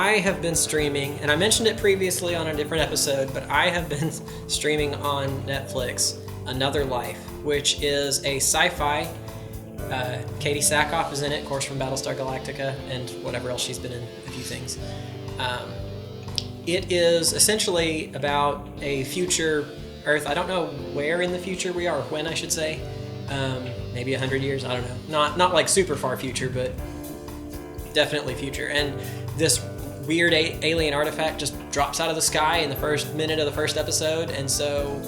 I have been streaming, and I mentioned it previously on a different episode, but I have been streaming on Netflix Another Life, which is a sci-fi. Katie Sackhoff is in it, of course, from Battlestar Galactica and whatever else she's been in, a few things. It is essentially about a future Earth. I don't know where in the future we are, when I should say. Maybe 100 years, I don't know. Not like super far future, but definitely future. And this weird alien artifact just drops out of the sky in the first minute of the first episode, and so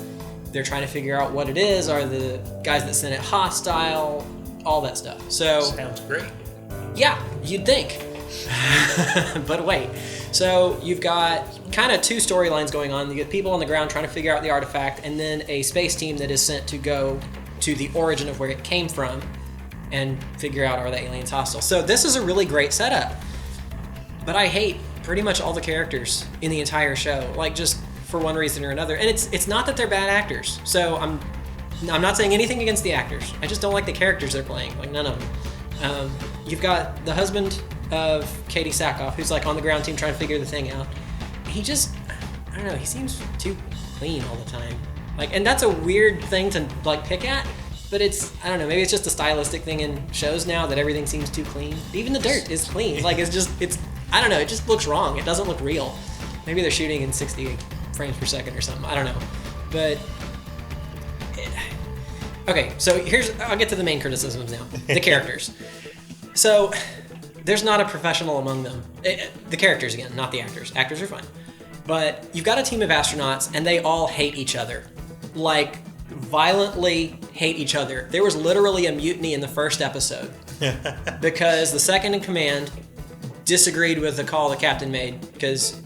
they're trying to figure out what it is. Are the guys that sent it hostile? All that stuff. So sounds great. Yeah, you'd think. But wait. So you've got kind of two storylines going on. You get people on the ground trying to figure out the artifact, and then a space team that is sent to go to the origin of where it came from and figure out, are the aliens hostile. So this is a really great setup. But I hate pretty much all the characters in the entire show, like just for one reason or another. And it's not that they're bad actors. So I'm not saying anything against the actors. I just don't like the characters they're playing, like none of them. You've got the husband of Katie Sackhoff, who's like on the ground team trying to figure the thing out. He just, I don't know, he seems too clean all the time. Like, and that's a weird thing to like pick at, but it's, I don't know, maybe it's just a stylistic thing in shows now that everything seems too clean. Even the dirt is clean. Like it's, I don't know, it just looks wrong. It doesn't look real. Maybe they're shooting in 60 frames per second or something. I don't know. But okay, so I'll get to the main criticisms now. The characters. So, there's not a professional among them. The characters, again, not the actors. Actors are fine. But you've got a team of astronauts, and they all hate each other. Like, violently hate each other. There was literally a mutiny in the first episode. Because the second in command disagreed with the call the captain made, because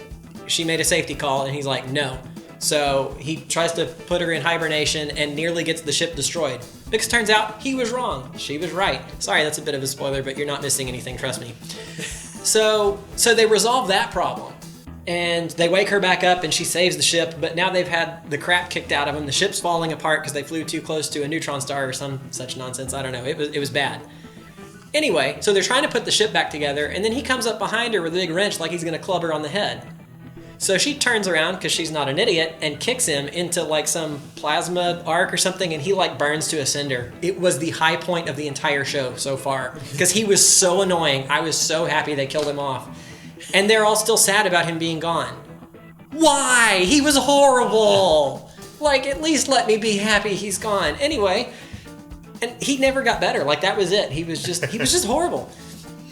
she made a safety call, and he's like, no. So he tries to put her in hibernation and nearly gets the ship destroyed. Because it turns out he was wrong. She was right. Sorry, that's a bit of a spoiler, but you're not missing anything, trust me. So they resolve that problem. And they wake her back up and she saves the ship, but now they've had the crap kicked out of them. The ship's falling apart because they flew too close to a neutron star or some such nonsense. I don't know. It was bad. Anyway, so they're trying to put the ship back together, and then he comes up behind her with a big wrench like he's going to club her on the head. So she turns around, because she's not an idiot, and kicks him into like some plasma arc or something, and he like burns to a cinder. It was the high point of the entire show so far, because he was so annoying. I was so happy they killed him off. And they're all still sad about him being gone. Why? He was horrible! Like, at least let me be happy he's gone. Anyway, and he never got better. Like, that was it. He was just horrible.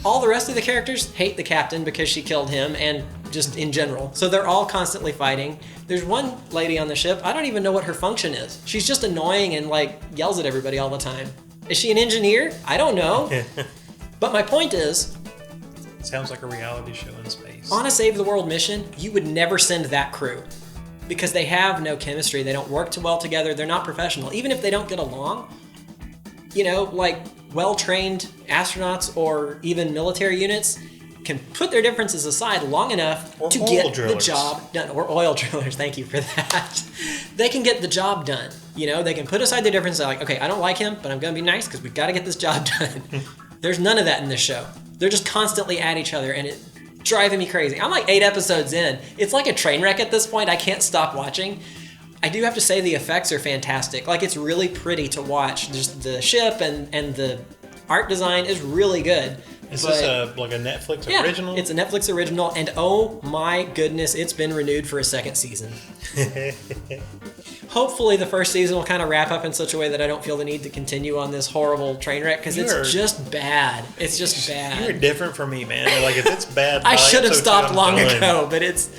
All the rest of the characters hate the captain because she killed him, and just in general. So they're all constantly fighting. There's one lady on the ship, I don't even know what her function is. She's just annoying and like yells at everybody all the time. Is she an engineer? I don't know. But my point is, sounds like a reality show in space. On a Save the World mission, you would never send that crew. Because they have no chemistry. They don't work too well together. They're not professional. Even if they don't get along, you know, like well-trained astronauts or even military units can put their differences aside long enough to get the job done. Or oil drillers, thank you for that. They can get the job done. You know, they can put aside their differences, like, okay, I don't like him, but I'm going to be nice because we've got to get this job done. There's none of that in this show. They're just constantly at each other, and it's driving me crazy. I'm like 8 episodes in. It's like a train wreck at this point. I can't stop watching. I do have to say the effects are fantastic. Like, it's really pretty to watch. Just the ship and the art design is really good. Is this like a Netflix original? It's a Netflix original, and oh my goodness, it's been renewed for a second season. Hopefully the first season will kind of wrap up in such a way that I don't feel the need to continue on this horrible train wreck, because it's just bad. It's just bad. You're different from me, man. Like, if it's bad, I should have stopped long ago, but it's...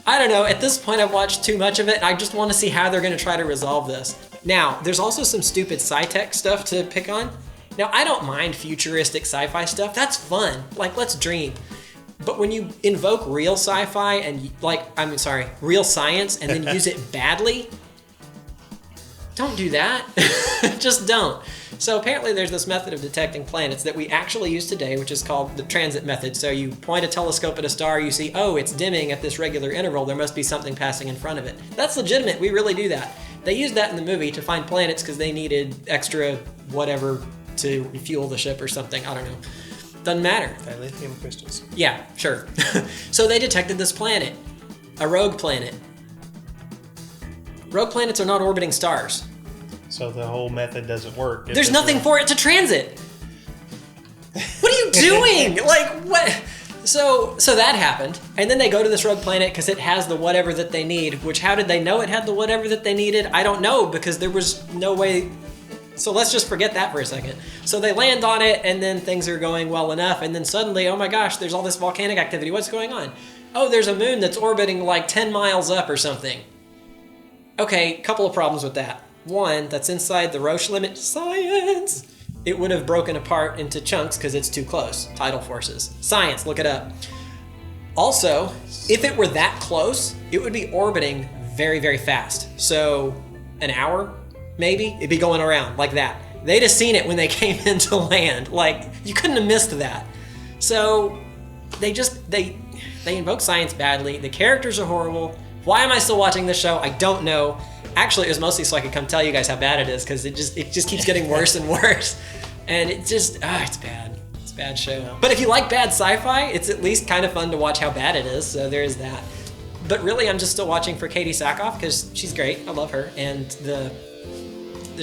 I don't know, at this point I've watched too much of it, and I just want to see how they're going to try to resolve this. Now, there's also some stupid sci-tech stuff to pick on. Now, I don't mind futuristic sci-fi stuff. That's fun. Like, let's dream. But when you invoke real sci-fi and, real science and then use it badly, don't do that. Just don't. So apparently there's this method of detecting planets that we actually use today, which is called the transit method. So you point a telescope at a star, you see, oh, it's dimming at this regular interval. There must be something passing in front of it. That's legitimate. We really do that. They used that in the movie to find planets because they needed extra whatever to fuel the ship or something. I don't know. Doesn't matter. Dilithium crystals. Yeah, sure. So they detected this planet, a rogue planet. Rogue planets are not orbiting stars. So the whole method doesn't work. There's nothing for it to transit. What are you doing? Like, what? So that happened, and then they go to this rogue planet because it has the whatever that they need, which how did they know it had the whatever that they needed? I don't know, because there was no way. So let's just forget that for a second. So they land on it, and then things are going well enough, and then suddenly, oh my gosh, there's all this volcanic activity. What's going on? Oh, there's a moon that's orbiting like 10 miles up or something. Okay, couple of problems with that. One, that's inside the Roche limit. Science! It would have broken apart into chunks because it's too close. Tidal forces. Science, look it up. Also, if it were that close, it would be orbiting very, very fast. So, an hour, maybe? It'd be going around like that. They'd have seen it when they came into land. Like, you couldn't have missed that. So, they invoke science badly. The characters are horrible. Why am I still watching this show? I don't know. Actually, it was mostly so I could come tell you guys how bad it is, because it just keeps getting worse and worse. And it just, it's bad. It's a bad show. But if you like bad sci-fi, it's at least kind of fun to watch how bad it is, so there's that. But really, I'm just still watching for Katie Sackhoff, because she's great. I love her. And the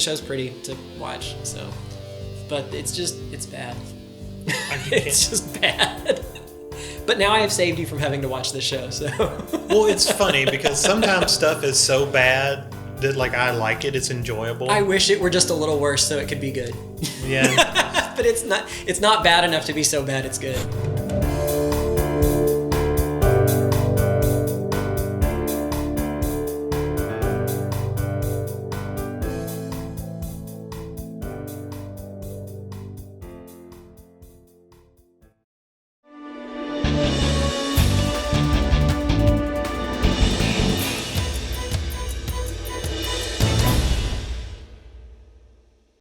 show's pretty to watch, so. But it's bad. It's just bad. But now I have saved you from having to watch this show, so. Well, it's funny because sometimes stuff is so bad that like I like it. It's enjoyable. I wish it were just a little worse so it could be good. Yeah. But it's not bad enough to be so bad it's good.